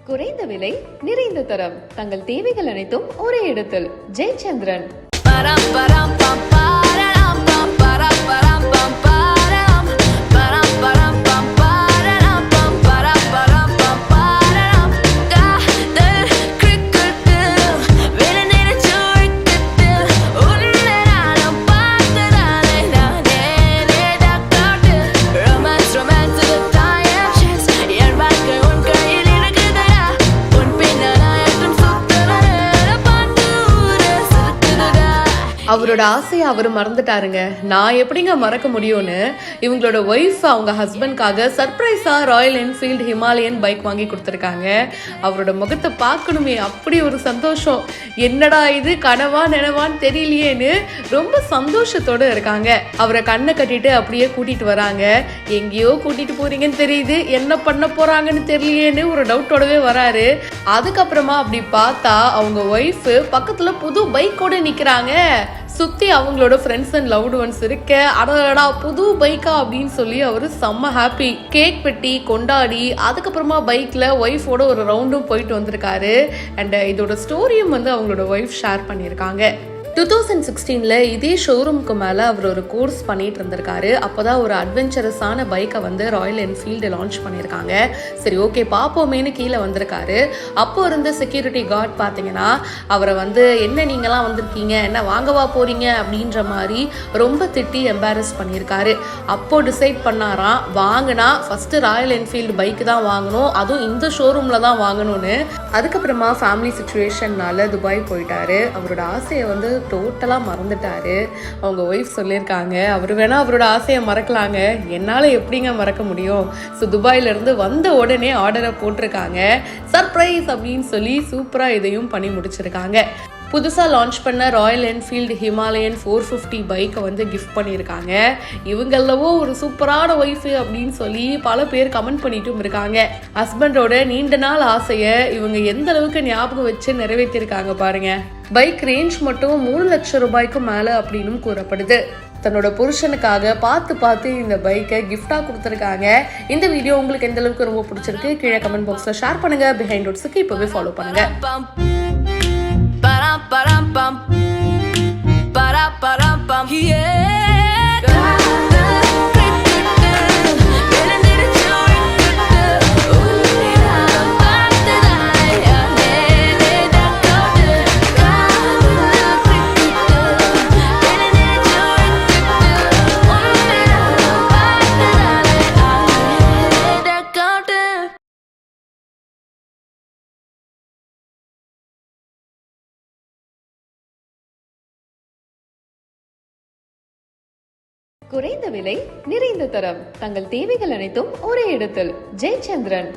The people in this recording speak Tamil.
குறைந்த விலை நிறைந்த தரம் தங்கள் தேவைகள் அனைத்தும் ஒரே இடத்தில் ஜெயச்சந்திரன். அவரோட ஆசையை அவர் மறந்துட்டாருங்க. நான் எப்படிங்க மறக்க முடியும்னு இவங்களோட ஒய்ஃப் அவங்க ஹஸ்பண்ட்காக சர்ப்ரைஸா ராயல் என்ஃபீல்டு ஹிமாலயன் பைக் வாங்கி கொடுத்துருக்காங்க. அவரோட முகத்தை பார்க்கணுமே, அப்படி ஒரு சந்தோஷம். என்னடா இது கனவா நினைவான்னு தெரியலையேன்னு ரொம்ப சந்தோஷத்தோட இருக்காங்க. அவரை கண்ணை கட்டிட்டு அப்படியே கூட்டிட்டு வராங்க. எங்கேயோ கூட்டிட்டு போறீங்கன்னு தெரியுது, என்ன பண்ண போறாங்கன்னு தெரியலையேன்னு ஒரு டவுட்டோடவே வராரு. அதுக்கப்புறமா அப்படி பார்த்தா அவங்க ஒய்ஃப் பக்கத்துல புது பைக்கோட நிக்கிறாங்க. சுத்தி அவங்களோட ஃப்ரெண்ட்ஸ் அண்ட் லவ்டு ஒன்ஸ் இருக்க, அடடா புது பைக்கா அப்படின்னு சொல்லி அவரு செம்ம ஹாப்பி. கேக் வெட்டி கொண்டாடி அதுக்கப்புறமா பைக்ல ஒய்ஃபோட ஒரு ரவுண்டும் போயிட்டு வந்திருக்காரு. அண்ட் இதோட ஸ்டோரியும் அவங்களோட ஒய்ஃப் ஷேர் பண்ணியிருக்காங்க. 2016 இதே ஷோரூமுக்கு மேலே அவர் ஒரு கோர்ஸ் பண்ணிட்டு இருந்திருக்காரு. அப்போதான் ஒரு அட்வென்ச்சரஸான பைக்கை ராயல் என்ஃபீல்டு லான்ச் பண்ணியிருக்காங்க. சரி ஓகே பார்ப்போமேனு கீழே வந்திருக்காரு. அப்போ இருந்த செக்யூரிட்டி கார்டு பார்த்தீங்கன்னா அவரை என்ன நீங்களாம் வந்திருக்கீங்க, என்ன வாங்கவா போறீங்க அப்படின்ற மாதிரி ரொம்ப திட்டி எம்பாரஸ் பண்ணியிருக்காரு. அப்போ டிசைட் பண்ணாராம், வாங்கினா ஃபர்ஸ்ட் ராயல் என்ஃபீல்டு பைக்கு தான் வாங்கணும், அதுவும் இந்த ஷோரூமில் தான் வாங்கணும்னு. அதுக்கப்புறமா ஃபேமிலி சுச்சுவேஷன்னால துபாய் போயிட்டாரு. அவரோட ஆசையை டோட்டலா மறந்துட்டாரு. அவங்க ஒய்ஃப் சொல்லியிருக்காங்க, அவர் வேணா அவரோட ஆசையை மறக்கலாங்க, என்னால எப்படிங்க மறக்க முடியும். ஸோ துபாயில இருந்து வந்த உடனே ஆர்டரை போட்டிருக்காங்க. சர்ப்ரைஸ் அப்படின்னு சொல்லி சூப்பரா இதையும் பண்ணி முடிச்சிருக்காங்க. புதுசாக லான்ச் பண்ண ராயல் என்ஃபீல்டு ஹிமாலயன் 450 பைக்கை கிஃப்ட் பண்ணியிருக்காங்க. இவங்களவோ ஒரு சூப்பரான ஒய்ஃபு அப்படின்னு சொல்லி பல பேர் கமெண்ட் பண்ணிட்டும் இருக்காங்க. ஹஸ்பண்டோட நீண்ட நாள் ஆசையை இவங்க எந்த அளவுக்கு ஞாபகம் வச்சு நிறைவேற்றிருக்காங்க பாருங்க. பைக் ரேஞ்ச் மட்டும் 3 லட்சம் ரூபாய்க்கு மேலே அப்படின்னு கூறப்படுது. தன்னோட புருஷனுக்காக பார்த்து இந்த பைக்கை கிஃப்டா கொடுத்துருக்காங்க. இந்த வீடியோ உங்களுக்கு எந்த அளவுக்கு ரொம்ப பிடிச்சிருக்கு கீழே கமெண்ட் பாக்ஸ்ல ஷேர் பண்ணுங்க. பிஹைண்ட் ரோட்ஸுக்கு இப்பவே ஃபாலோ பண்ணுங்க. Yeah. குறைந்த விலை நிறைந்த தரம் தங்கள் தேவைகள் அனைத்தும் ஒரே இடத்தில் ஜெயச்சந்திரன்.